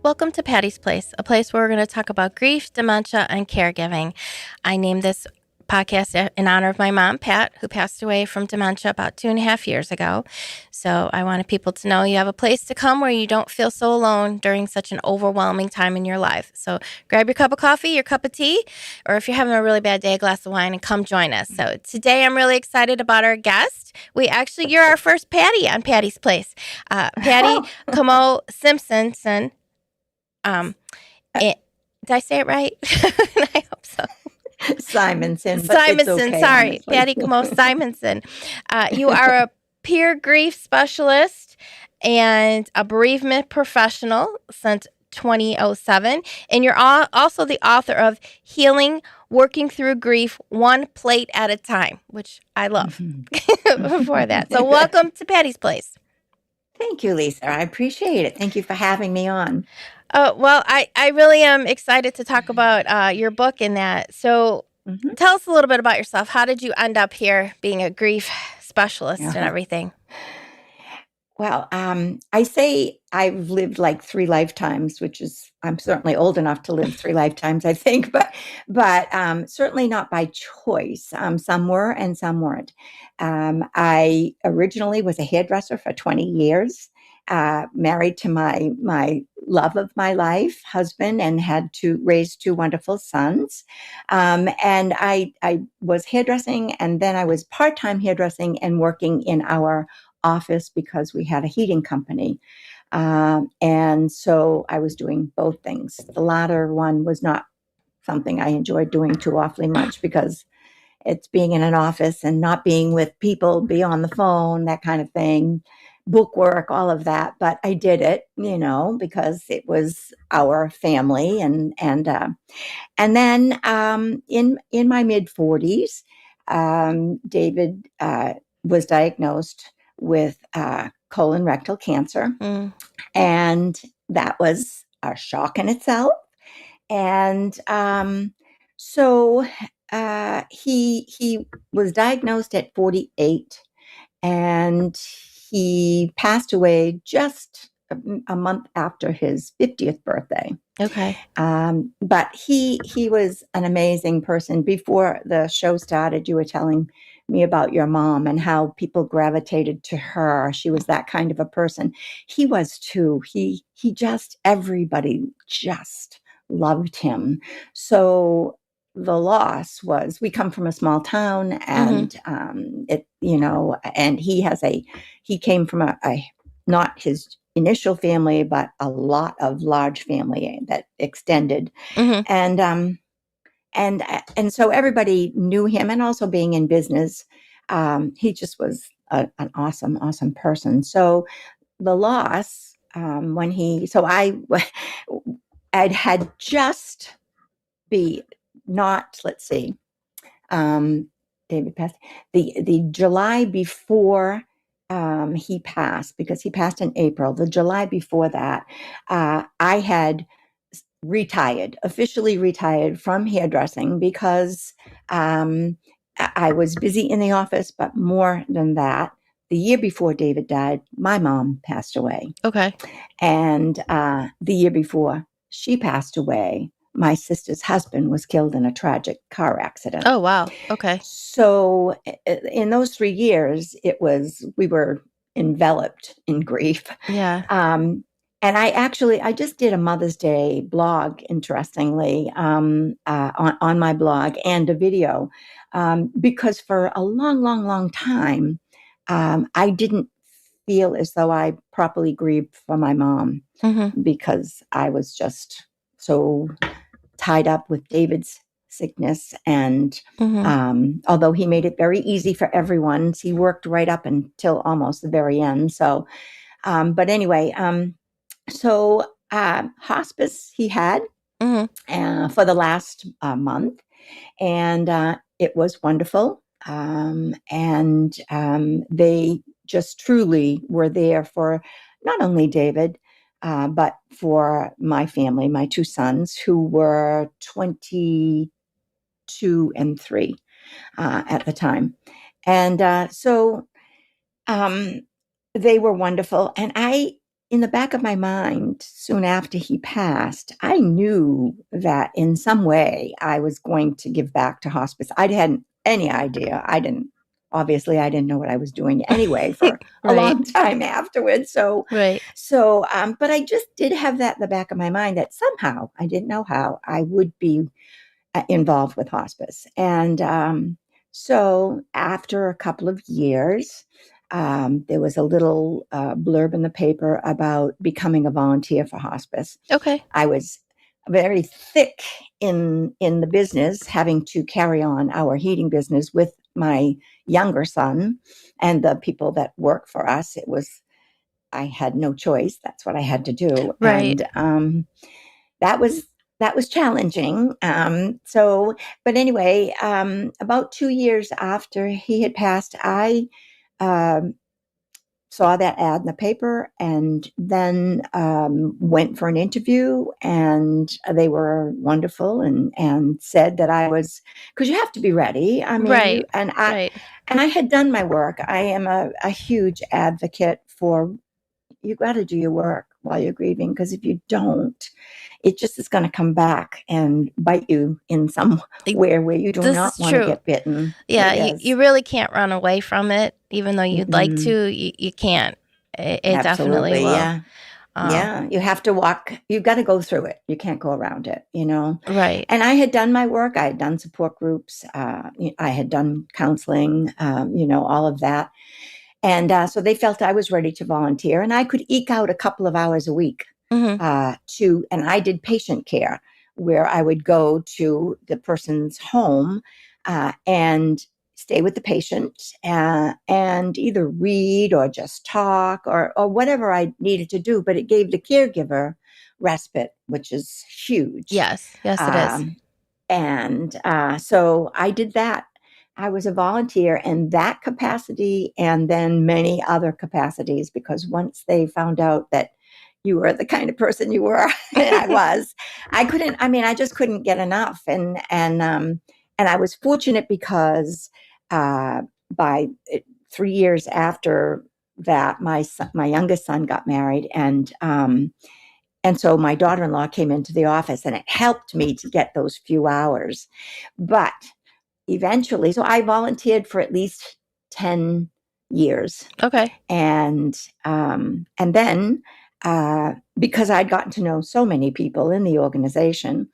Welcome to Patty's Place, a place where we're going to talk about grief, dementia, and caregiving. I named this podcast in honor of my mom, Pat, who passed away from dementia about 2.5 years ago. So I wanted people to know you have a place to come where you don't feel so alone during such an overwhelming time in your life. So grab your cup of coffee, your cup of tea, or if you're having a really bad day, a glass of wine, and come join us. So today I'm really excited about our guest. You're our first Patty on Patty's Place. Patty Camo Simonson. Did I say it right? I hope so. Simonson. Simonson, okay, sorry. honestly. Patty Camo Simonson. You are a peer grief specialist and a bereavement professional since 2007. And you're also the author of Healing, Working Through Grief, One Plate at a Time, which I love before that. So welcome to Patty's Place. Thank you, Lisa. I appreciate it. Thank you for having me on. Well, I really am excited to talk about your book and that. So tell us a little bit about yourself. How did you end up here being a grief specialist and everything? Well, I say I've lived like 3 lifetimes, which is I'm certainly old enough to live 3 lifetimes, I think, but certainly not by choice. Some were and some weren't. I originally was a hairdresser for 20 years, married to my love of my life, husband, and had to raise 2 wonderful sons. And I was hairdressing, and then I was part-time hairdressing and working in our office because we had a heating company. And so I was doing both things. The latter one was not something I enjoyed doing too awfully much because it's being in an office and not being with people, be on the phone, that kind of thing, book work, all of that. But I did it, because it was our family. And then in my mid-40s, David was diagnosed with colon rectal cancer. And that was a shock in itself. And so he was diagnosed at 48, and he passed away just a month after his 50th birthday. Okay. But he was an amazing person. Before the show started, you were telling me about your mom and how people gravitated to her. She was that kind of a person. He was too. Everybody just loved him. So the loss was, we come from a small town, and and he came from a not his initial family, but a lot of large family that extended. And so everybody knew him, and also being in business, he just was an awesome person. So the loss, I'd had just David passed the July before he passed, because he passed in April. The July before that, I had officially retired from hairdressing because I was busy in the office, but more than that, the year before David died, my mom passed away. Okay. And the year before she passed away, my sister's husband was killed in a tragic car accident. Oh, wow. Okay. So in those 3 years, we were enveloped in grief. Yeah. And I just did a Mother's Day blog, interestingly, on my blog, and a video, because for a long time, I didn't feel as though I properly grieved for my mom, because I was just so tied up with David's sickness. And although he made it very easy for everyone, he worked right up until almost the very end. So, but anyway, so hospice he had for the last month, and it was wonderful. And they just truly were there for not only David, but for my family, my 2 sons, who were 22 and 3 at the time. And so they were wonderful. And in the back of my mind, soon after he passed, I knew that in some way I was going to give back to hospice. I hadn't any idea. Obviously, I didn't know what I was doing anyway for a Right. long time afterwards. Right. But I just did have that in the back of my mind that somehow, I didn't know how, I would be involved with hospice. And so after a couple of years, there was a little blurb in the paper about becoming a volunteer for hospice. Okay. I was very thick in the business, having to carry on our heating business with my younger son and the people that work for us. I had no choice. That's what I had to do. Right. And that was challenging. But anyway, about 2 years after he had passed, I um, saw that ad in the paper and then went for an interview, and they were wonderful and said that I was, because you have to be ready. I mean, Right. I Right. had done my work. I am a huge advocate for, you got to do your work while you're grieving, because if you don't, it just is going to come back and bite you in somewhere where you do This not is want to true. get bitten. Yeah, It you is. really can't run away from it, even though you'd like Mm-mm. to. You can't. It definitely Absolutely. will. Yeah. Um, Yeah. You have to walk, you got to go through it. You can't go around it, you know? right. And I had done my work. I had done support groups. I had done counseling, all of that. And so they felt I was ready to volunteer, and I could eke out a couple of hours a week Hmm. and I did patient care, where I would go to the person's home and stay with the patient and either read or just talk or whatever I needed to do. But it gave the caregiver respite, which is huge. Yes. Yes, it is. Um, and so I did that. I was a volunteer in that capacity and then many other capacities, because once they found out that you were the kind of person you were, and I was, I just couldn't get enough. And I was fortunate because by 3 years after that, my youngest son got married, and so my daughter-in-law came into the office, and it helped me to get those few hours. But eventually, so I volunteered for at least 10 years. Okay. And then because I'd gotten to know so many people in the organization,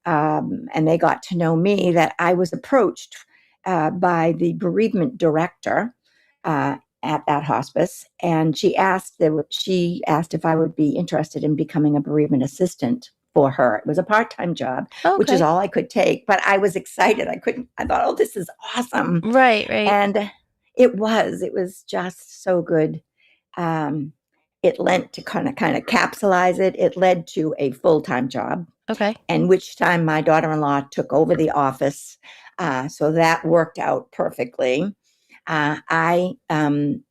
and they got to know me, that I was approached by the bereavement director at that hospice, and she asked if I would be interested in becoming a bereavement assistant for her. It was a part-time job, which is Okay. all I could take, but I was excited. I thought, oh, this is awesome. Right. Right. And it was just so good. Um, it lent to kind of capsulize it. It led to a full-time job, Okay. and which time my daughter-in-law took over the office. So that worked out perfectly. Uh, I um,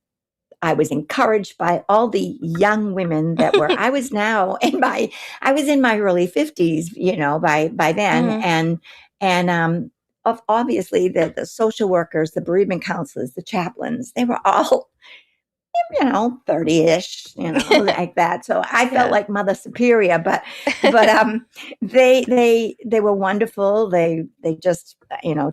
I was encouraged by all the young women that were. I was in my early 50s, by then, Hmm. and obviously the social workers, the bereavement counselors, the chaplains, they were all 30-ish, like that. So I felt Yeah. like Mother Superior, but they were wonderful. They just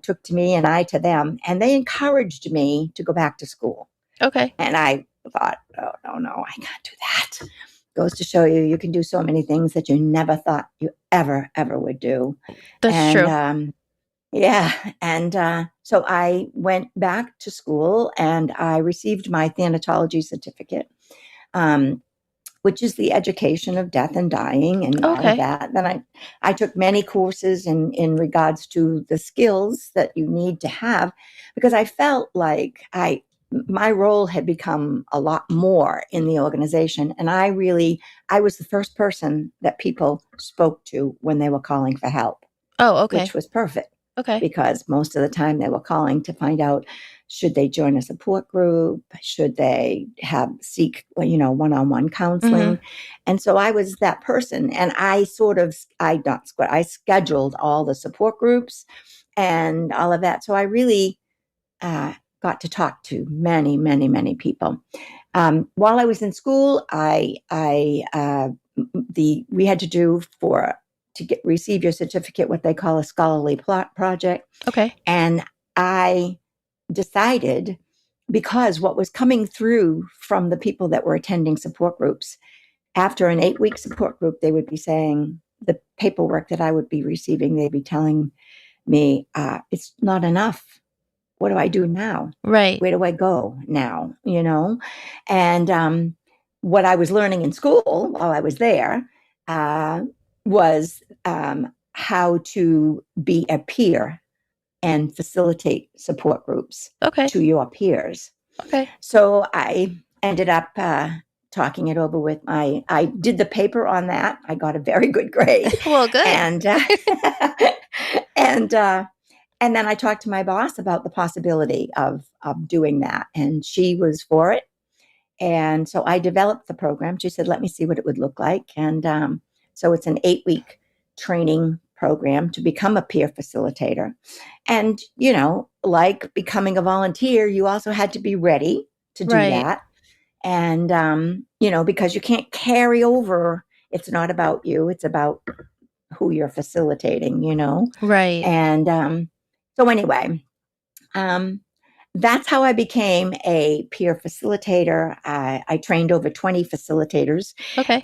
took to me and I to them, and they encouraged me to go back to school. Okay. And I thought, oh, no, I can't do that. Goes to show you can do so many things that you never thought you ever would do. That's And true. yeah, and so I went back to school and I received my thanatology certificate, um, which is the education of death and dying and all of Okay. that. Then I took many courses in regards to the skills that you need to have, because I felt like my role had become a lot more in the organization, and I was the first person that people spoke to when they were calling for help, Oh, which okay. was perfect, Okay. because most of the time they were calling to find out, should they join a support group, should they seek one-on-one Hmm. counseling. And so I was that person, and I scheduled all the support groups and all of that. So I really got to talk to many, many, many people. While I was in school, we had to do receive your certificate what they call a scholarly project. Okay. And I decided, because what was coming through from the people that were attending support groups, after an 8-week support group, they would be saying the paperwork that I would be receiving, they'd be telling me, it's not enough. What do I do now? Right. Where do I go now? And what I was learning in school while I was there was how to be a peer and facilitate support groups Okay. to your peers. Okay. So I ended up talking it over with I did the paper on that. I got a very good grade. Well, good. And and then I talked to my boss about the possibility of doing that, and she was for it. And so I developed the program. She said, let me see what it would look like. And so it's an 8-week training program to become a peer facilitator. And, like becoming a volunteer, you also had to be ready to do that. And, because you can't carry over. It's not about you. It's about who you're facilitating, Right. And so anyway, that's how I became a peer facilitator. I trained over 20 facilitators. Okay.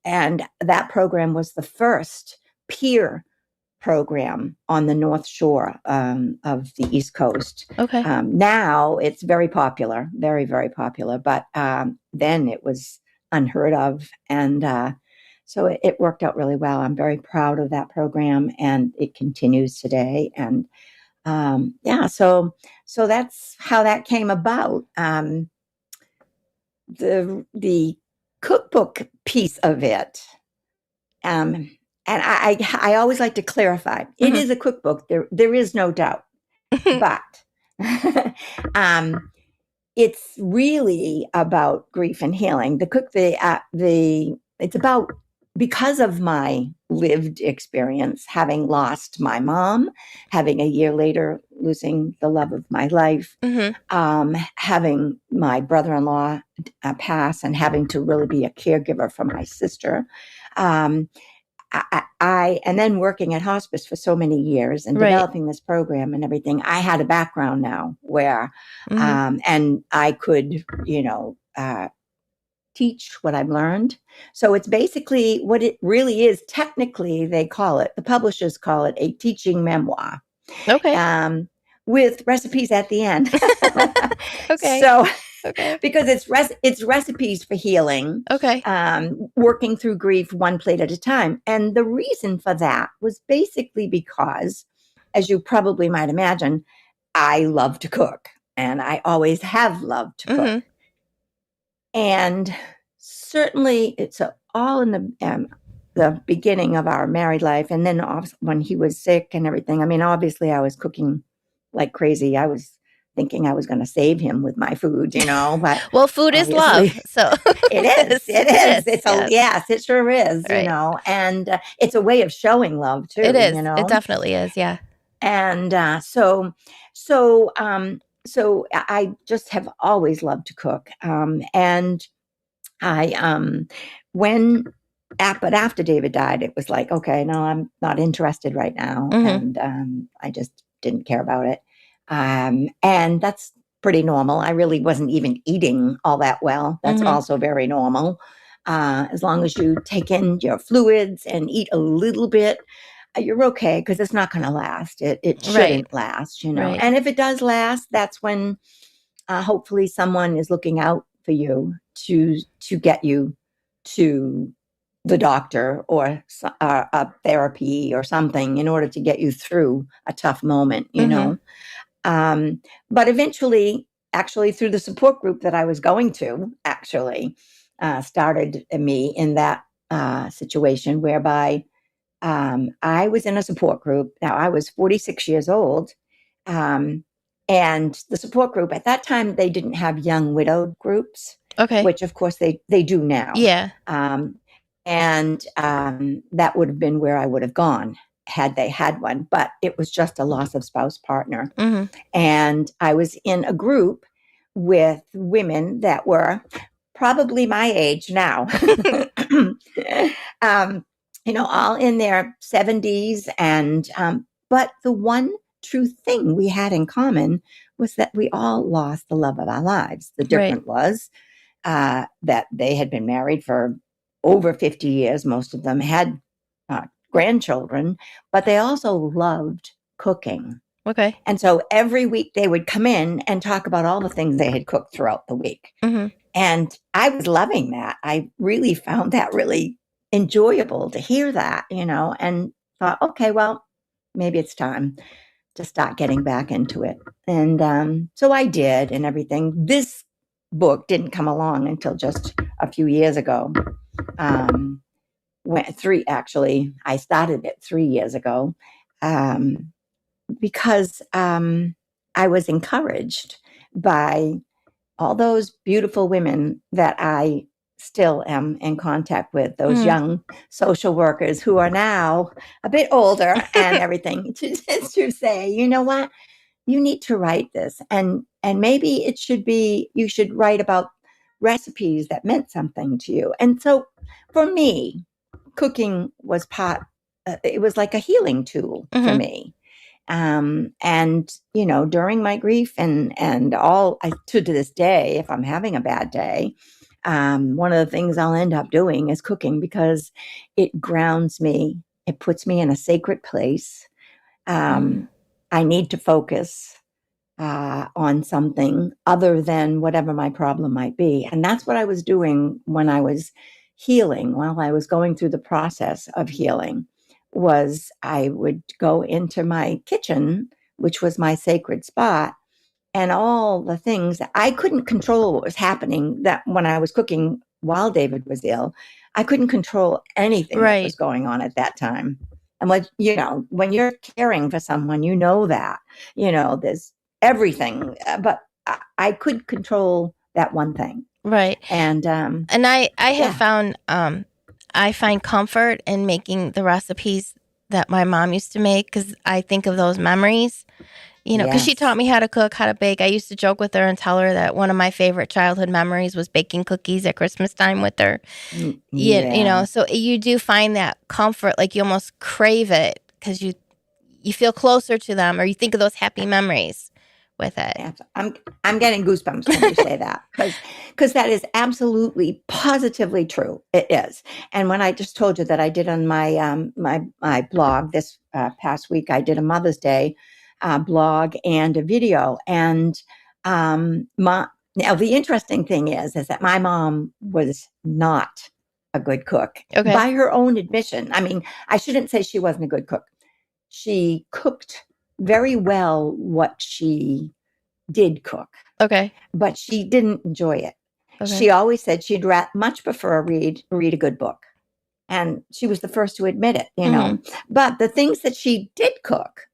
And that program was the first peer program on the North Shore of the East Coast. Okay. Now it's very popular, very, very popular. But then it was unheard of. And so it worked out really well. I'm very proud of that program, and it continues today. And so that's how that came about. The cookbook piece of it, and I always like to clarify, it is a cookbook. There is no doubt, but it's really about grief and healing. It's about, because of my lived experience, having lost my mom, having a year later losing the love of my life, having my brother-in-law pass, and having to really be a caregiver for my sister. And then working at hospice for so many years and developing this program and everything, I had a background now where, and I could, teach what I've learned. So it's basically what it really is. Technically, the publishers call it a teaching memoir. Okay. With recipes at the end. Okay. So, because it's recipes for healing. Okay. Working through grief one plate at a time. And the reason for that was basically because, as you probably might imagine, I love to cook, and I always have loved to cook. And certainly it's all in the beginning of our married life. And then when he was sick and everything, I mean, obviously I was cooking like crazy. I was thinking I was going to save him with my food, but well, food is love. So it is. Yes, it sure is, and it's a way of showing love too. It is. It definitely is. Yeah. And so I just have always loved to cook. And I, but after David died, it was like, okay, no, I'm not interested right now. And I just didn't care about it. And that's pretty normal. I really wasn't even eating all that well. That's also very normal. As long as you take in your fluids and eat a little bit, you're okay, because it's not going to last. It shouldn't last, And if it does last, that's when hopefully someone is looking out for you to get you to the doctor or a therapy or something in order to get you through a tough moment, But eventually, actually, through the support group that I was going to, started me in that situation whereby I was in a support group. Now, I was 46 years old. And the support group, at that time, they didn't have young widowed groups. Okay. Which, of course, they do now. Yeah. And that would have been where I would have gone. had they had one, but it was just a loss of spouse partner. Mm-hmm. And I was in a group with women that were probably my age now, all in their 70s. And, but the one true thing we had in common was that we all lost the love of our lives. The difference was that they had been married for over 50 years. Most of them had grandchildren, but they also loved cooking. Okay. And so every week they would come in and talk about all the things they had cooked throughout the week. Mm-hmm. And I was loving that. I really found that really enjoyable to hear that, and thought, okay, well, maybe it's time to start getting back into it. And so I did, and everything. This book didn't come along until just a few years ago. I started it 3 years ago. Because I was encouraged by all those beautiful women that I still am in contact with, those young social workers who are now a bit older and everything, to say, you know what, you need to write this. And maybe you should write about recipes that meant something to you. And so for me, cooking was it was like a healing tool for me. And during my grief and all, to this day, if I'm having a bad day, one of the things I'll end up doing is cooking, because it grounds me. It puts me in a sacred place. I need to focus on something other than whatever my problem might be. And that's what I was doing when I was healing, while I was going through the process of healing. Was I would go into my kitchen, which was my sacred spot, and all the things that I couldn't control what was happening, that when I was cooking while David was ill, I couldn't control anything that was going on at that time. And when you're caring for someone, that, there's everything, but I could control that one thing. Right. And I have found, I find comfort in making the recipes that my mom used to make, because I think of those memories, because she taught me how to cook, how to bake. I used to joke with her and tell her that one of my favorite childhood memories was baking cookies at Christmas time with her. So you do find that comfort, like you almost crave it, because you feel closer to them, or you think of those happy memories with it. I'm getting goosebumps when you say that, because that is absolutely positively true. It is. And when I just told you that I did on my my blog this past week, I did a Mother's Day blog and a video. And now the interesting thing is that my mom was not a good cook, by her own admission. I mean, I shouldn't say she wasn't a good cook. She cooked very well what she did cook. Okay. But she didn't enjoy it. Okay. She always said she'd much prefer read a good book. And she was the first to admit it, know. But the things that she did cook,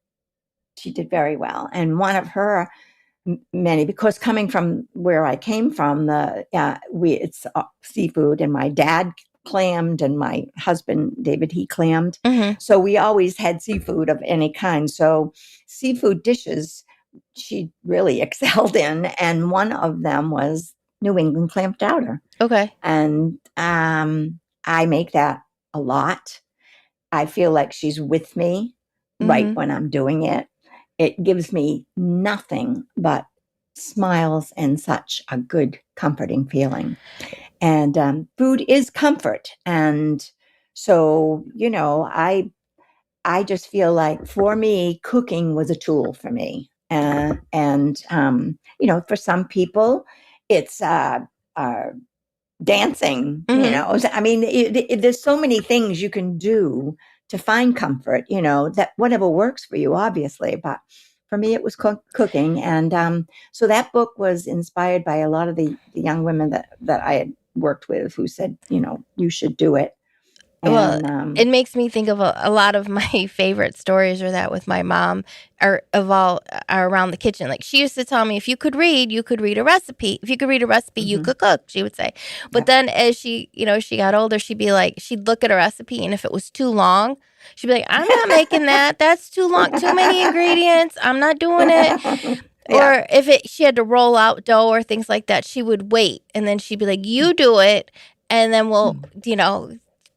she did very well. And one of her many, because coming from where I came from, it's seafood, and my dad clammed, and my husband David, he clammed. So we always had seafood of any kind. So seafood dishes she really excelled in, and one of them was New England clam chowder. Okay. And I make that a lot. I feel like she's with me right when I'm doing it. It gives me nothing but smiles and such a good, comforting feeling. And food is comfort. And so, I just feel like, for me, cooking was a tool for me. And for some people, it's dancing, I mean, there's so many things you can do to find comfort, that whatever works for you, obviously. But for me, it was cooking. And so that book was inspired by a lot of the young women that I had worked with, who said, you should do it. Well, And it makes me think of a lot of my favorite stories are that with my mom are around the kitchen. Like she used to tell me, if you could read a recipe. If you could read a recipe, you could cook, she would say. But yep. then as she got older, she'd be like, she'd look at a recipe and if it was too long, she'd be like, I'm not making that. That's too long, too many ingredients. I'm not doing it. Yeah. Or if she had to roll out dough or things like that, she would wait and then she'd be like, you do it. And then we'll,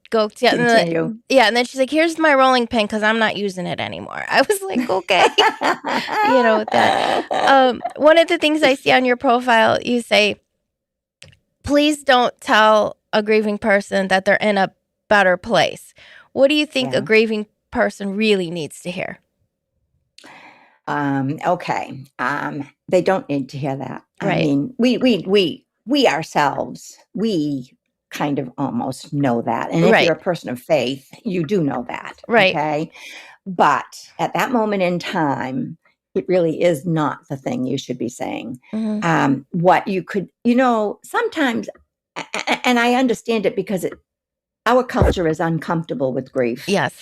go to Continue. and then she's like, here's my rolling pin because I'm not using it anymore. I was like, okay. That one of the things I see on your profile, you say, please don't tell a grieving person that they're in a better place. What do you think a Yeah. grieving person really needs to hear? Okay. They don't need to hear that. I Right. mean, we ourselves, we kind of almost know that. And if Right. you're a person of faith, you do know that. Right. Okay. But at that moment in time, it really is not the thing you should be saying. Mm-hmm. What you could, sometimes, and I understand it because our culture is uncomfortable with grief. Yes.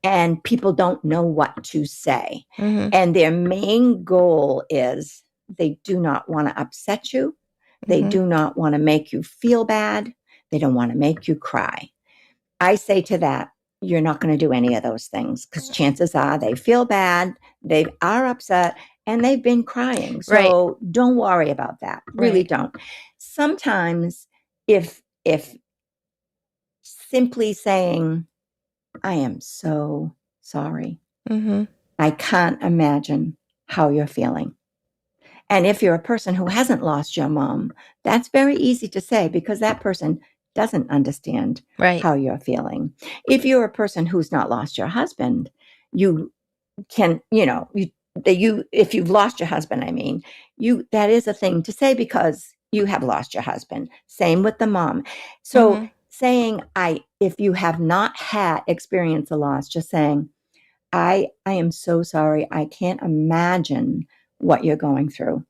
And people don't know what to say. Mm-hmm. And their main goal is they do not want to upset you. They Mm-hmm. do not want to make you feel bad. They don't want to make you cry. I say to that, you're not going to do any of those things because chances are they feel bad, they are upset, and they've been crying. So don't worry about that. Really don't. Sometimes if simply saying, I am so sorry. Mm-hmm. I can't imagine how you're feeling. And if you're a person who hasn't lost your mom, that's very easy to say because that person doesn't understand how you're feeling. If you're a person who's not lost your husband, you can, if you've lost your husband, that is a thing to say because you have lost your husband. Same with the mom. So saying, if you have not had experienced a loss, just saying, I am so sorry. I can't imagine what you're going through.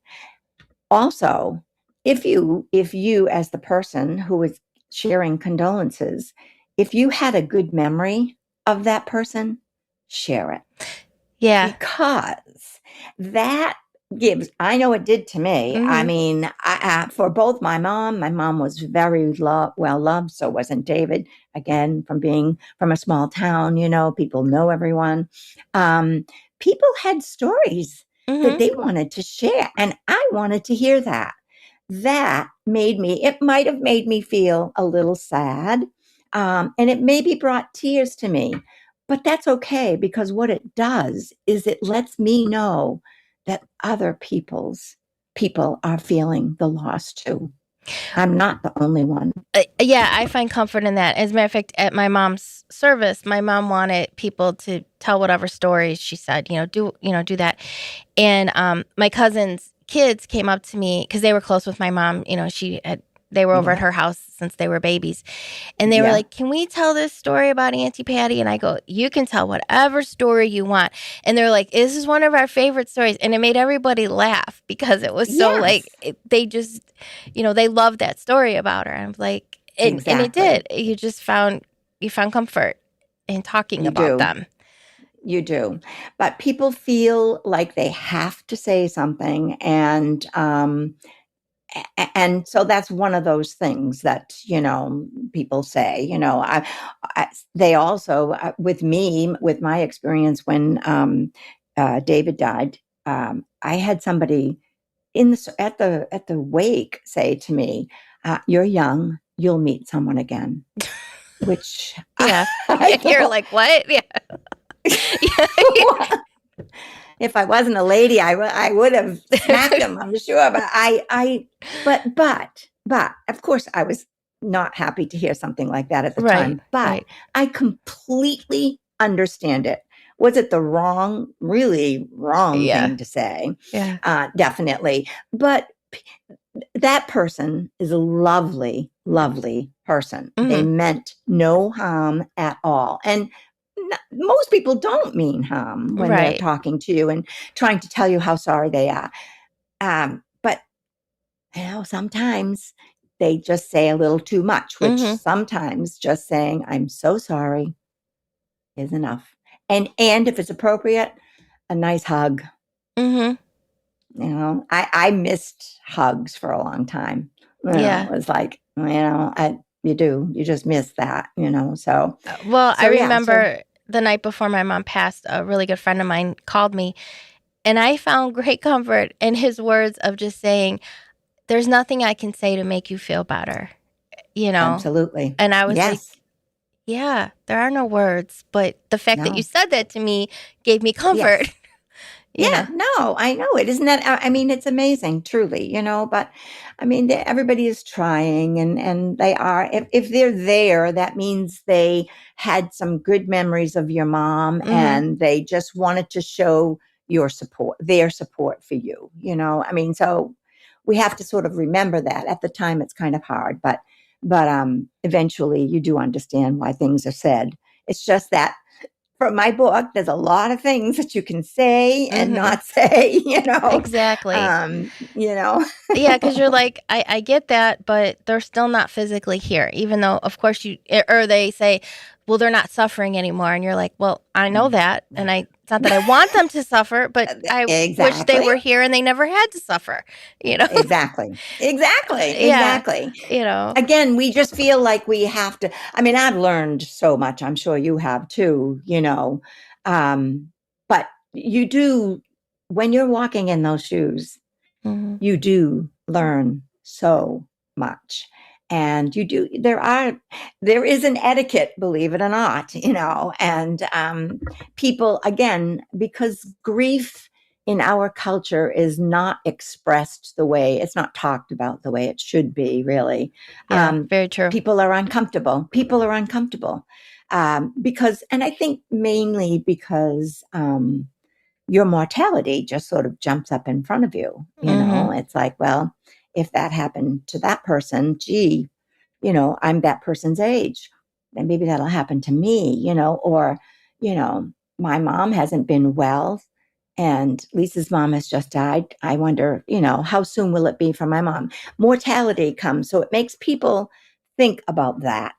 Also, if you as the person who is sharing condolences, if you had a good memory of that person, share it. Yeah. Because that gives, I know it did to me. I mean, for both my mom was very well loved. So wasn't David. Again, from being from a small town, people know everyone. People had stories that they wanted to share. And I wanted to hear that. That it might have made me feel a little sad. And it maybe brought tears to me. But that's okay because what it does is it lets me know that other people are feeling the loss too. I'm not the only one. Yeah, I find comfort in that. As a matter of fact, at my mom's service, my mom wanted people to tell whatever stories she said, do that. And my cousin's kids came up to me because they were close with my mom. They were over at her house since they were babies. And they were like, can we tell this story about Auntie Patty? And I go, you can tell whatever story you want. And they're like, this is one of our favorite stories. And it made everybody laugh because it was so they just, they loved that story about her. I'm like, and it did. You just found comfort in talking about them. You do. But people feel like they have to say something. And so that's one of those things that, people say, they also, with me, with my experience when David died, I had somebody at the wake say to me, you're young, you'll meet someone again, which and you're like, what? If I wasn't a lady, I would have smacked him, I'm sure. But but of course I was not happy to hear something like that at the time. But I completely understand it. Was it the really wrong thing to say? Yeah. Definitely. But that person is a lovely, lovely person. They meant no harm at all. And most people don't mean harm when they're talking to you and trying to tell you how sorry they are. But sometimes they just say a little too much, which Mm-hmm. sometimes just saying, I'm so sorry is enough. And if it's appropriate, a nice hug. Mm-hmm. I missed hugs for a long time. Yeah. It was like, you just miss that, so, Well, I yeah, so remember the night before my mom passed, a really good friend of mine called me, and I found great comfort in his words of just saying, "There's nothing I can say to make you feel better," you know? absolutely. And I was like, Yes. yeah, there are no words, but the fact that you No. said that to me gave me comfort, Yes. you know? Yeah, no, I know it. Isn't that, I mean, it's amazing, truly, but I mean, everybody is trying and they are, if they're there, that means they had some good memories of your mom Mm-hmm. and they just wanted to show their support for you, I mean, so we have to sort of remember that. At the time, it's kind of hard, but eventually you do understand why things are said. It's just that from my book, there's a lot of things that you can say and Mm-hmm. not say, Exactly. um, you know, Yeah, because you're like, I get that, but they're still not physically here, even though, of course, or they say, well, they're not suffering anymore. And you're like, well, I know that. And it's not that I want them to suffer, but I wish they exactly, were here and they never had to suffer, you know? exactly, exactly, Yeah, exactly. you know. Again, we just feel like we have to. I mean, I've learned so much. I'm sure you have too, but you do, when you're walking in those shoes, Hmm. you do learn so much. And there is an etiquette, believe it or not, and people, again, because grief in our culture is not expressed the way, it's not talked about the way it should be, really. Yeah, very true. People are uncomfortable. Because, and I think mainly because, your mortality just sort of jumps up in front of you. Hmm. It's like, well, if that happened to that person, gee, I'm that person's age, then maybe that'll happen to me, or, you know, my mom hasn't been well and Lisa's mom has just died. I wonder, how soon will it be for my mom? Mortality comes. So it makes people think about that.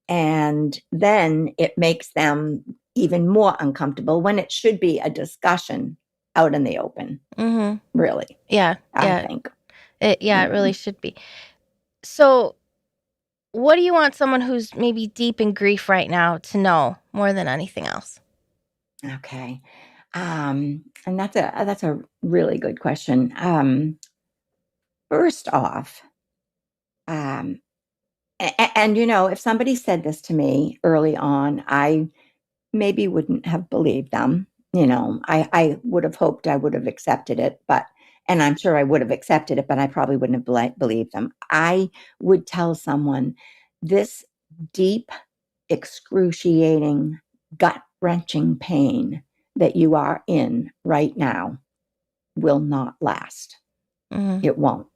And then it makes them even more uncomfortable when it should be a discussion out in the open, Hmm. really, Yeah, I yeah. think. Yeah, it really should be. So, what do you want someone who's maybe deep in grief right now to know more than anything else? Okay. And that's a really good question. First off, um, and if somebody said this to me early on, I maybe wouldn't have believed them. I would have hoped I would have accepted it, and I'm sure I would have accepted it, but I probably wouldn't have believed them. I would tell someone this deep, excruciating, gut wrenching pain that you are in right now will not last. Hmm. It won't.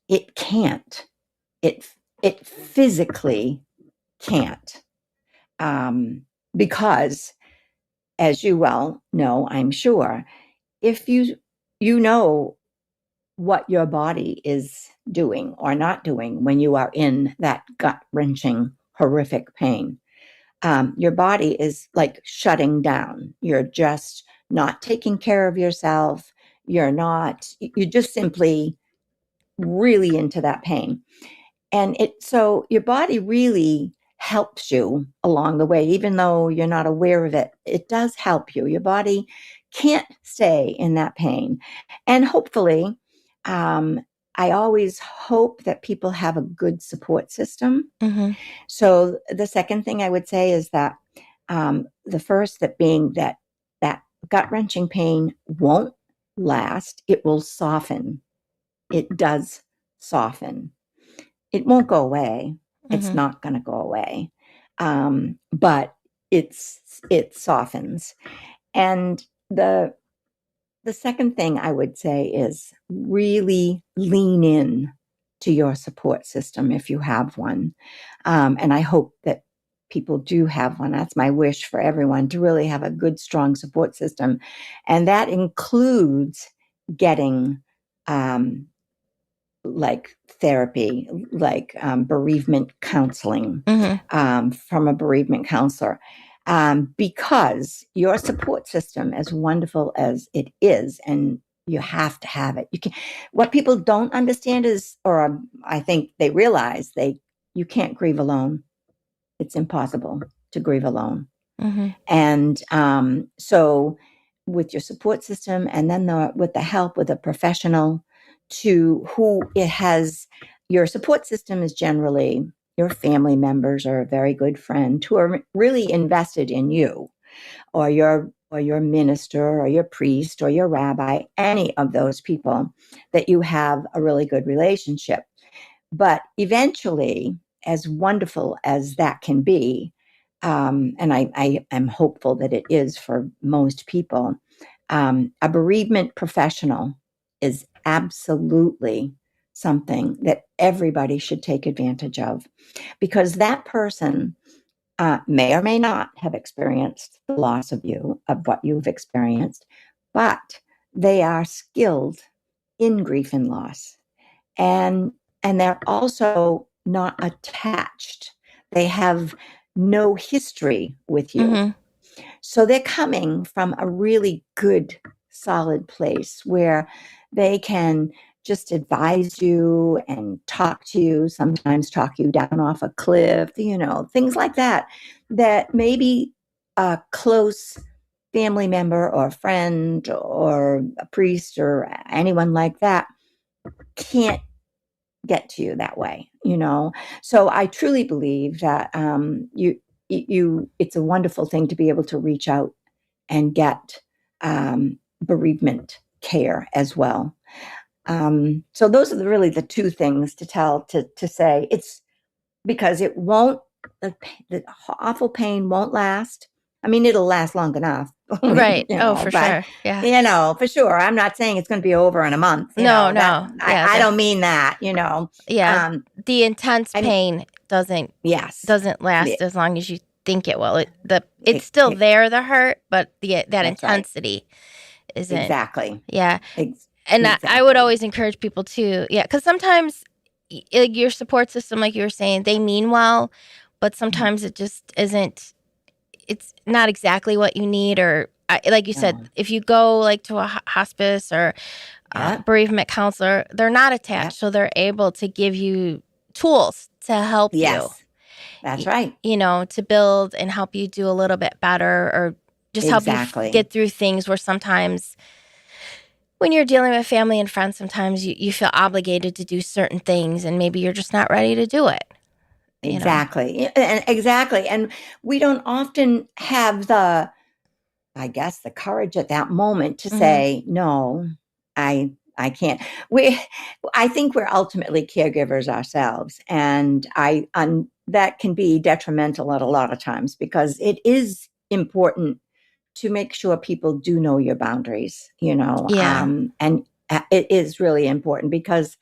It can't. It physically can't, because, as you well know, I'm sure, if you know what your body is doing or not doing when you are in that gut wrenching, horrific pain, your body is like shutting down. You're just not taking care of yourself. You're just simply really into that pain. And so your body really helps you along the way, even though you're not aware of it. It does help you. Your body can't stay in that pain. And hopefully, I always hope that people have a good support system. Hmm. So the second thing I would say is that, the first, that being that gut wrenching pain won't last. It will soften. It does soften. It won't go away. It's Hmm. not going to go away. But it softens. And the second thing I would say is really lean in to your support system if you have one. And I hope that people do have one. That's my wish for everyone, to really have a good, strong support system. And that includes getting, um, like therapy, like bereavement counseling Mm-hmm. from a bereavement counselor. Because your support system, as wonderful as it is, and you have to have it. You can. What people don't understand is, or I think they realize, you can't grieve alone. It's impossible to grieve alone. Mm-hmm. And so, with your support system, and then with the help with a professional, to who it has, your support system is generally your family members or a very good friend who are really invested in you, or your minister or your priest or your rabbi, any of those people that you have a really good relationship. But eventually, as wonderful as that can be, and I am hopeful that it is for most people, a bereavement professional is absolutely something that everybody should take advantage of, because that person may or may not have experienced the loss of what you've experienced, but they are skilled in grief and loss. And they're also not attached. They have no history with you. Mm-hmm. So they're coming from a really good, solid place where they can just advise you and talk to you, sometimes talk you down off a cliff, things like that, that maybe a close family member or friend or a priest or anyone like that can't get to you that way. So I truly believe that it's a wonderful thing to be able to reach out and get bereavement care as well. So those are really the two things to say. It's because it won't, the awful pain won't last. I mean, it'll last long enough, Right. Oh, for but sure. Yeah. for sure. I'm not saying it's going to be over in a month, No, that no. Yeah. I don't mean that. Yeah. Um, The intense and pain doesn't yes, doesn't last it, as long as you think it will. It's it, still it, there, the hurt, but that that's right. intensity isn't. Exactly. Yeah. Ex- And I would exactly. always encourage people to, yeah, because sometimes like your support system, like you were saying, they mean well, but sometimes it just isn't. It's not exactly what you need, or like you No. said, if you go like to a hospice or Yeah. bereavement counselor, they're not Yeah. attached, so they're able to give you tools to help you. Yes. That's right. To build and help you do a little bit better, or just help you Exactly. get through things where sometimes when you're dealing with family and friends, sometimes you feel obligated to do certain things and maybe you're just not ready to do it. Exactly. And we don't often have I guess, the courage at that moment to Mm-hmm. say, no, I can't. I think we're ultimately caregivers ourselves. And that can be detrimental at a lot of times, because it is important to make sure people do know your boundaries, Yeah. and it is really important, because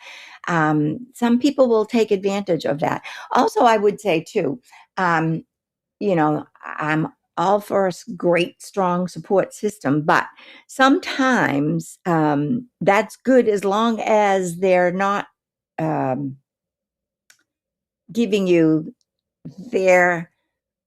some people will take advantage of that. Also, I would say too, I'm all for a great, strong support system, but sometimes that's good as long as they're not um, giving you their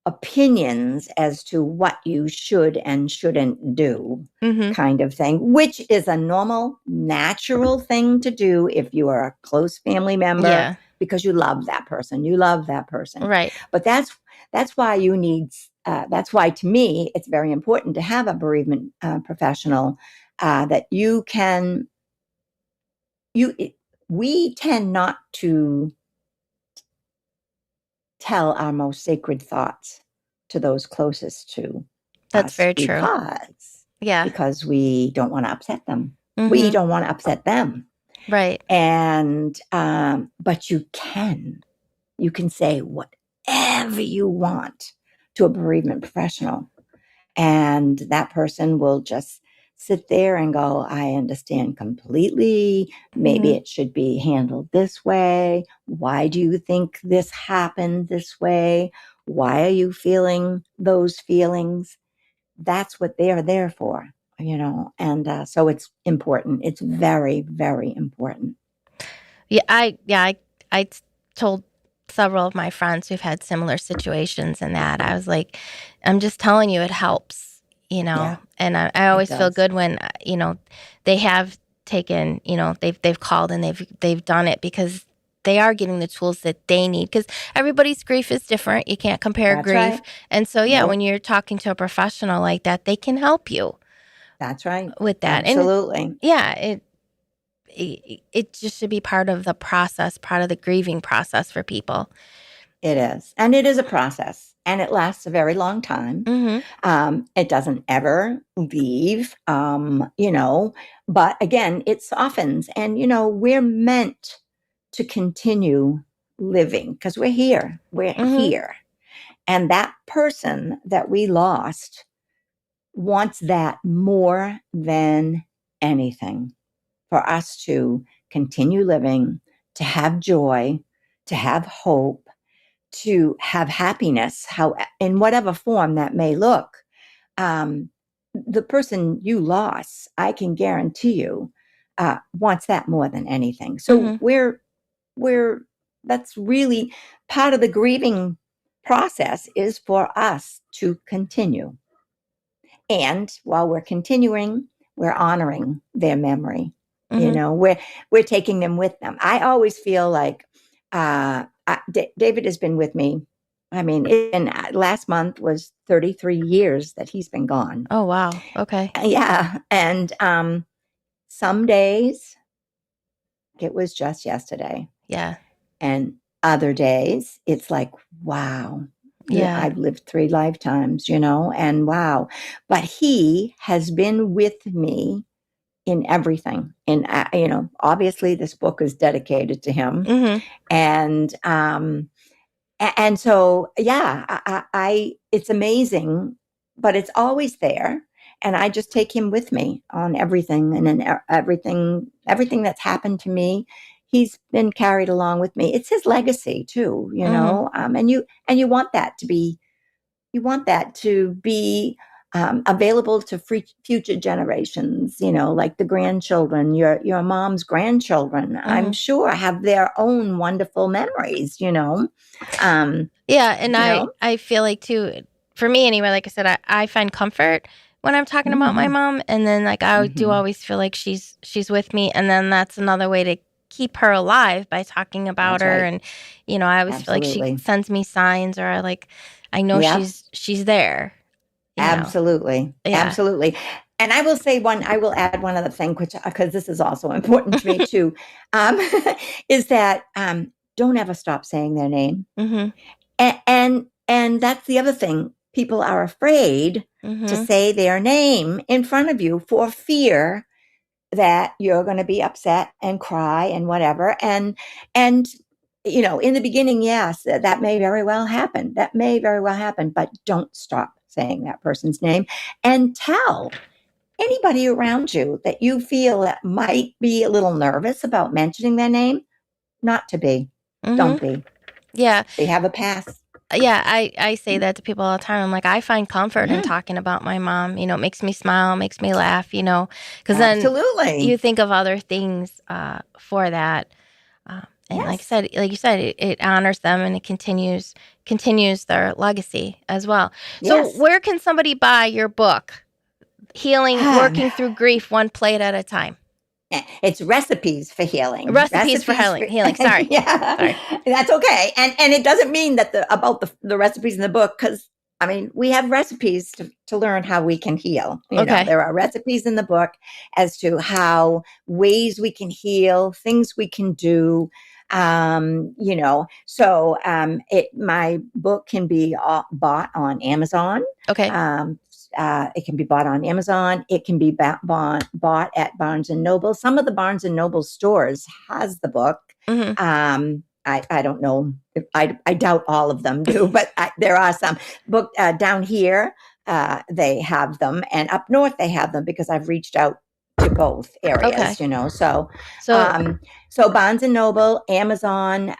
opinions as to what you should and shouldn't do, Mm-hmm. kind of thing, which is a normal, natural thing to do if you are a close family member, Yeah. because you love that person. You love that person. Right. But that's why you need. That's why, to me, it's very important to have a bereavement professional that you can. We tend not to tell our most sacred thoughts to those closest to That's us, very true. Yeah. because we don't want to upset them. We Mm-hmm. don't want to upset them. Right. And but you can say whatever you want to a bereavement professional, and that person will just sit there and go, I understand completely. Maybe Mm-hmm. it should be handled this way. Why do you think this happened this way? Why are you feeling those feelings? That's what they're there for. And so it's important. It's very, very important. I told several of my friends who've had similar situations and that I was like, I'm just telling you, it helps, Yeah, and I it always feel does. good when, they have taken, they've called and they've done it because they are getting the tools that they need because everybody's grief is different. You can't compare That's grief. right. And so, yeah, when Nope. you're talking to a professional like that, they can help you That's right. with that. And Absolutely. yeah, it just should be part of the process, part of the grieving process for people. It is. And it is a process and it lasts a very long time. Mm-hmm. It doesn't ever leave, but again, it softens. And, we're meant to continue living because we're here. We're Mm-hmm. here. And that person that we lost wants that more than anything for us to continue living, to have joy, to have hope, to have happiness, how in whatever form that may look. um, the person you lost, I can guarantee you, wants that more than anything. So Mm-hmm. we're that's really part of the grieving process is for us to continue. And while we're continuing, we're honoring their memory. Mm-hmm. We're taking them with them. I always feel like David has been with me. I mean, last month was 33 years that he's been gone. Oh, wow. Okay. Yeah, and some days it was just yesterday, Yeah. and other days it's like, wow, Yeah. I've lived 3 lifetimes, and wow. But he has been with me in everything. And, obviously this book is dedicated to him. Mm-hmm. And so, yeah, it's amazing, but it's always there. And I just take him with me on everything. And then everything that's happened to me, he's been carried along with me. It's his legacy too, Mm-hmm. and you want that to be available to future generations, like the grandchildren, your mom's grandchildren, I'm Mm-hmm. sure have their own wonderful memories, um, Yeah. And you know. I feel like too, for me anyway, like I said, I find comfort when I'm talking about my Mm-hmm, mom. And then like I do mm-hmm. always feel like she's with me. And then that's another way to keep her alive by talking about That's her. right. And, I always feel like she Absolutely. sends me signs or I know Yep. she's there, Absolutely. Yeah. Absolutely. And I will add one other thing, which, because this is also important to me too, um, is that don't ever stop saying their name. Mm-hmm. And that's the other thing. People are afraid to Mm-hmm. say their name in front of you for fear that you're going to be upset and cry and whatever. And in the beginning, yes, that may very well happen. That may very well happen, but don't stop saying that person's name and tell anybody around you that you feel that might be a little nervous about mentioning their name, not to be. Don't Mm-hmm. be. Yeah. They have a pass. Yeah, I say that to people all the time. I'm like, I find comfort in Yeah, talking about my mom. It makes me smile, makes me laugh, because then you absolutely. think of other things for that. And Yes. like you said, it honors them and it continues their legacy as well. So Yes. where can somebody buy your book, Um, Working Through Grief One Plate at a Time? it's recipes for healing. Recipes for healing. Sorry. Yeah, Sorry. that's okay. And it doesn't mean that about the recipes in the book, because I mean, we have recipes to learn how we can heal. Okay. There are recipes in the book as to how ways we can heal, things we can do. So my book can be bought on Amazon. Okay. Um, it can be bought on Amazon. It can be bought at Barnes and Noble. Some of the Barnes and Noble stores has the book. Mm-hmm. I don't know. I doubt all of them do, but there are some. Book down here, they have them, and up north they have them because I've reached out to both Okay. areas. So So Barnes and Noble, Amazon,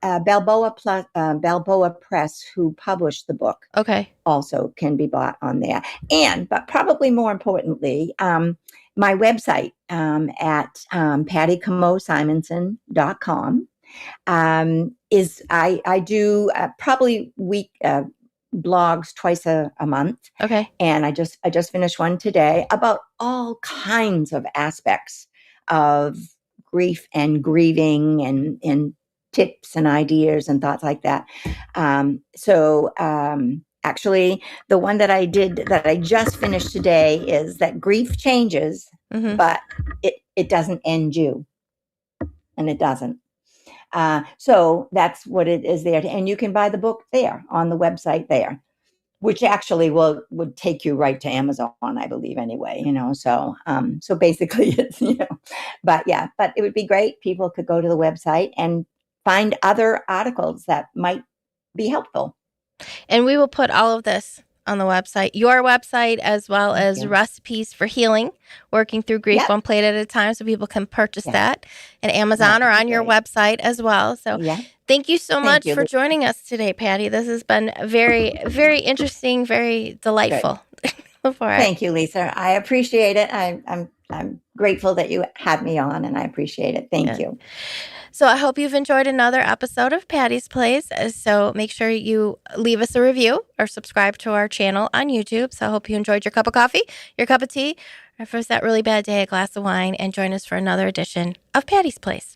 Balboa Press, who published the book, okay. also can be bought on there. But probably more importantly, my website at pattycamosimonson.com. I do probably blogs twice a month. Okay. And I just finished one today about all kinds of aspects of grief and grieving and tips and ideas and thoughts like that. Actually, the one that I just finished today is that grief changes, but it doesn't end you. And it doesn't. So that's what it is there. And you can buy the book there on the website there, which actually would take you right to Amazon, I believe, anyway. So basically, it's but it would be great. People could go to the website and find other articles that might be helpful. And we will put all of this on the website, your website, as well as recipes for healing, working through grief one plate at a time, so people can purchase that at Amazon or on your website as well. So thank you so much for joining us today, Patty. This has been very, very interesting, very delightful. Thank you, Lisa. I appreciate it. I'm grateful that you had me on, and I appreciate it. Thank you. So I hope you've enjoyed another episode of Patty's Place. So make sure you leave us a review or subscribe to our channel on YouTube. So I hope you enjoyed your cup of coffee, your cup of tea, or if it was that really bad day, a glass of wine, and join us for another edition of Patty's Place.